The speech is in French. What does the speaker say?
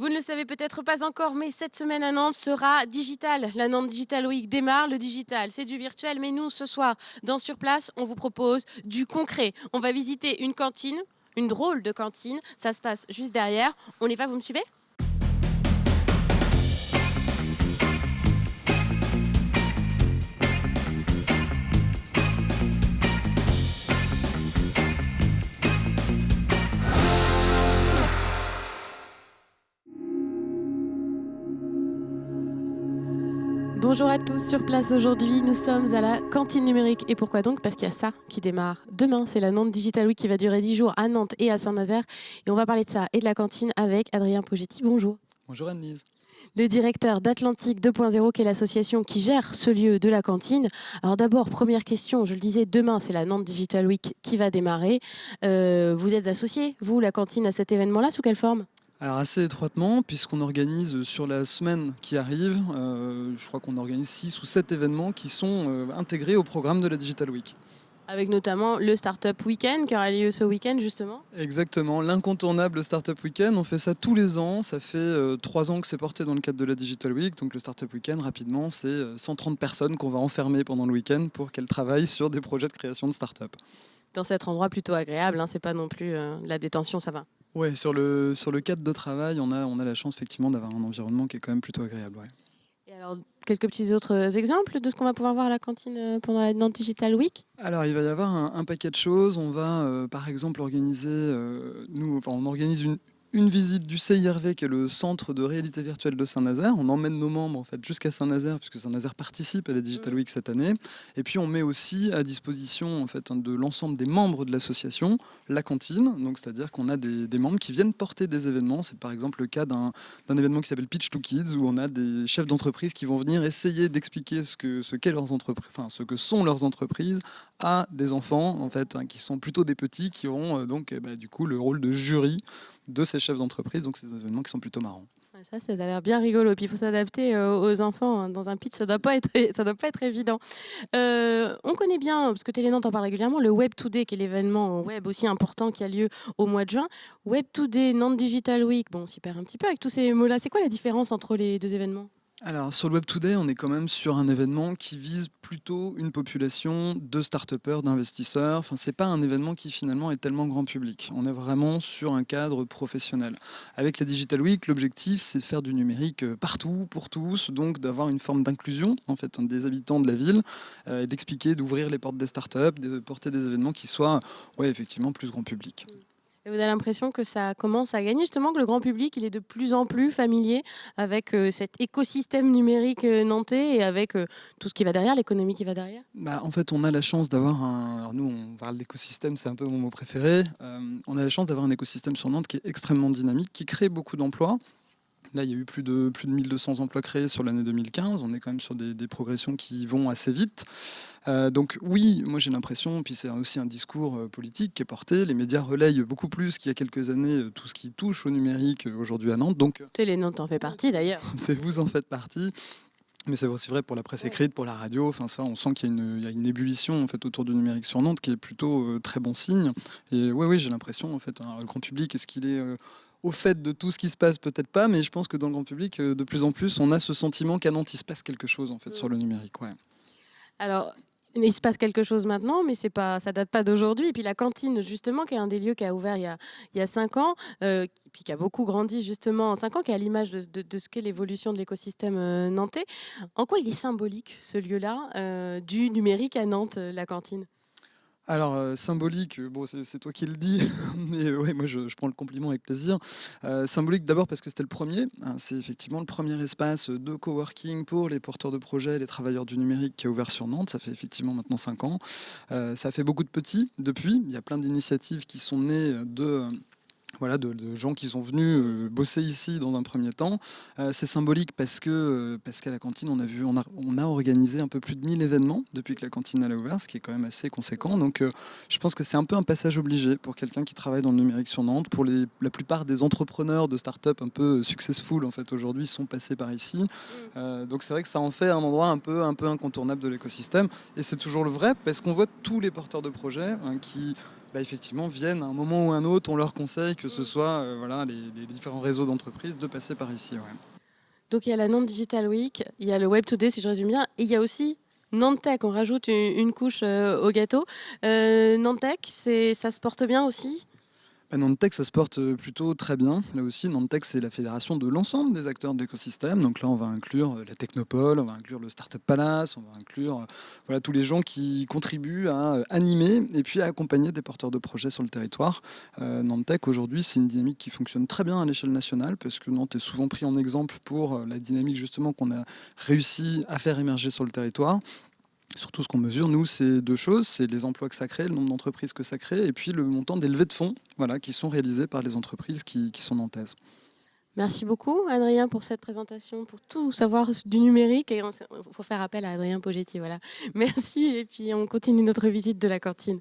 Vous ne le savez peut-être pas encore, mais cette semaine à Nantes sera digital. La Nantes Digital Week démarre. Le digital, c'est du virtuel, mais nous, ce soir, dans Sur Place, on vous propose du concret. On va visiter une cantine, une drôle de cantine. Ça se passe juste derrière. On y va, vous me suivez? Bonjour à tous, sur place aujourd'hui, nous sommes à la cantine numérique. Et pourquoi donc? Parce qu'il y a ça qui démarre demain. C'est la Nantes Digital Week qui va durer 10 jours à Nantes et à Saint-Nazaire. Et on va parler de ça et de la cantine avec Adrien Pogetti. Bonjour. Bonjour Anne-Lise. Le directeur d'Atlantique 2.0, qui est l'association qui gère ce lieu de la cantine. Alors d'abord, première question, je le disais, demain c'est la Nantes Digital Week qui va démarrer. Vous êtes associé, vous, la cantine, à cet événement-là, sous quelle forme? Alors assez étroitement, puisqu'on organise sur la semaine qui arrive, je crois qu'on organise 6 ou 7 événements qui sont intégrés au programme de la Digital Week. Avec notamment le Startup Weekend qui aura lieu ce week-end justement. Exactement, l'incontournable Startup Weekend, on fait ça tous les ans, ça fait 3 ans que c'est porté dans le cadre de la Digital Week, donc le Startup Weekend, rapidement, c'est 130 personnes qu'on va enfermer pendant le week-end pour qu'elles travaillent sur des projets de création de start-up. Dans cet endroit plutôt agréable, hein, c'est pas non plus de la détention, ça va. Ouais, sur le cadre de travail, on a la chance effectivement d'avoir un environnement qui est quand même plutôt agréable. Ouais. Et alors, quelques petits autres exemples de ce qu'on va pouvoir voir à la cantine pendant la Nantes Digital Week? Alors, il va y avoir un paquet de choses. On va, par exemple, organiser, on organise une visite du CIRV, qui est le centre de réalité virtuelle de Saint-Nazaire. On emmène nos membres en fait jusqu'à Saint-Nazaire, puisque Saint-Nazaire participe à la Digital Week cette année. Et puis, on met aussi à disposition en fait de l'ensemble des membres de l'association la cantine. Donc, c'est-à-dire qu'on a des membres qui viennent porter des événements. C'est par exemple le cas d'un événement qui s'appelle Pitch to Kids, où on a des chefs d'entreprise qui vont venir essayer d'expliquer ce que sont leurs entreprises à des enfants en fait, hein, qui sont plutôt des petits, qui auront du coup le rôle de jury de ces chefs d'entreprise. Donc c'est des événements qui sont plutôt marrants. Ouais, ça a l'air bien rigolo. Puis il faut s'adapter aux enfants, hein. Dans un pitch, ça doit pas être, ça doit pas être évident. On connaît bien, parce que Télé Nantes en parle régulièrement, le Web Today, qui est l'événement web aussi important qui a lieu au mois de juin. Web Today, Nantes Digital Week, bon, on s'y perd un petit peu avec tous ces mots-là. C'est quoi la différence entre les deux événements? Alors sur le Web Today, on est quand même sur un événement qui vise plutôt une population de start-upers, d'investisseurs. Enfin, c'est pas un événement qui finalement est tellement grand public. On est vraiment sur un cadre professionnel. Avec la Digital Week, l'objectif c'est de faire du numérique partout, pour tous, donc d'avoir une forme d'inclusion en fait, hein, des habitants de la ville, et d'expliquer, d'ouvrir les portes des start-up, de porter des événements qui soient effectivement plus grand public. Et vous avez l'impression que ça commence à gagner, justement, que le grand public, il est de plus en plus familier avec cet écosystème numérique nantais et avec tout ce qui va derrière, l'économie qui va derrière? En fait, on a la chance d'avoir un. Alors, nous, on parle d'écosystème, c'est un peu mon mot préféré. On a la chance d'avoir un écosystème sur Nantes qui est extrêmement dynamique, qui crée beaucoup d'emplois. Là, il y a eu plus de 1200 emplois créés sur l'année 2015. On est quand même sur des progressions qui vont assez vite. Donc oui, moi j'ai l'impression, puis c'est aussi un discours politique qui est porté. Les médias relayent beaucoup plus qu'il y a quelques années tout ce qui touche au numérique aujourd'hui à Nantes. Donc Télé Nantes en fait partie d'ailleurs. vous en faites partie. Mais c'est aussi vrai pour la presse écrite, pour la radio. Enfin, ça, on sent qu'il y a une ébullition en fait autour du numérique sur Nantes qui est plutôt très bon signe. Et oui, j'ai l'impression en fait, hein, le grand public, est-ce qu'il est au fait de tout ce qui se passe? Peut-être pas, mais je pense que dans le grand public, de plus en plus, on a ce sentiment qu'à Nantes, il se passe quelque chose en fait sur le numérique. Ouais. Alors, il se passe quelque chose maintenant, mais c'est pas, ça date pas d'aujourd'hui. Et puis la cantine, justement, qui est un des lieux qui a ouvert il y a 5 ans, puis qui a beaucoup grandi justement en 5 ans, qui est à l'image de ce qu'est l'évolution de l'écosystème nantais. En quoi il est symbolique, ce lieu-là, du numérique à Nantes, la cantine? Alors, symbolique, bon, c'est toi qui le dis, mais ouais, moi je prends le compliment avec plaisir. Symbolique d'abord parce que c'était le premier, hein, c'est effectivement le premier espace de coworking pour les porteurs de projets, les travailleurs du numérique qui a ouvert sur Nantes. Ça fait effectivement maintenant 5 ans. Ça fait beaucoup de petits depuis. Il y a plein d'initiatives qui sont nées de gens qui sont venus bosser ici dans un premier temps. C'est symbolique parce qu'à la cantine, on a organisé un peu plus de 1000 événements depuis que la cantine elle a ouvert, ce qui est quand même assez conséquent. Donc je pense que c'est un peu un passage obligé pour quelqu'un qui travaille dans le numérique sur Nantes. Pour la plupart des entrepreneurs de start-up un peu successful en fait, aujourd'hui sont passés par ici. Donc c'est vrai que ça en fait un endroit un peu incontournable de l'écosystème. Et c'est toujours le vrai parce qu'on voit tous les porteurs de projets, hein, qui bah, effectivement, viennent à un moment ou un autre, on leur conseille, que ce soit voilà, les différents réseaux d'entreprises, de passer par ici. Ouais. Donc il y a la Nantes Digital Week, il y a le Web Today si je résume bien, et il y a aussi Nantes Tech, on rajoute une couche au gâteau. Nantes Tech, ça se porte bien aussi? Bah, Nantech, ça se porte plutôt très bien. Là aussi, Nantech, c'est la fédération de l'ensemble des acteurs de l'écosystème. Donc là, on va inclure la Technopole, on va inclure le Startup Palace, on va inclure voilà, tous les gens qui contribuent à animer et puis à accompagner des porteurs de projets sur le territoire. Nantech, aujourd'hui, c'est une dynamique qui fonctionne très bien à l'échelle nationale parce que Nantes est souvent pris en exemple pour la dynamique justement qu'on a réussi à faire émerger sur le territoire. Surtout, ce qu'on mesure, nous, c'est deux choses. C'est les emplois que ça crée, le nombre d'entreprises que ça crée, et puis le montant des levées de fonds voilà, qui sont réalisées par les entreprises qui sont nantaises. Merci beaucoup, Adrien, pour cette présentation, pour tout savoir du numérique. Et il faut faire appel à Adrien Pogetti. Voilà. Merci. Et puis, on continue notre visite de la cantine.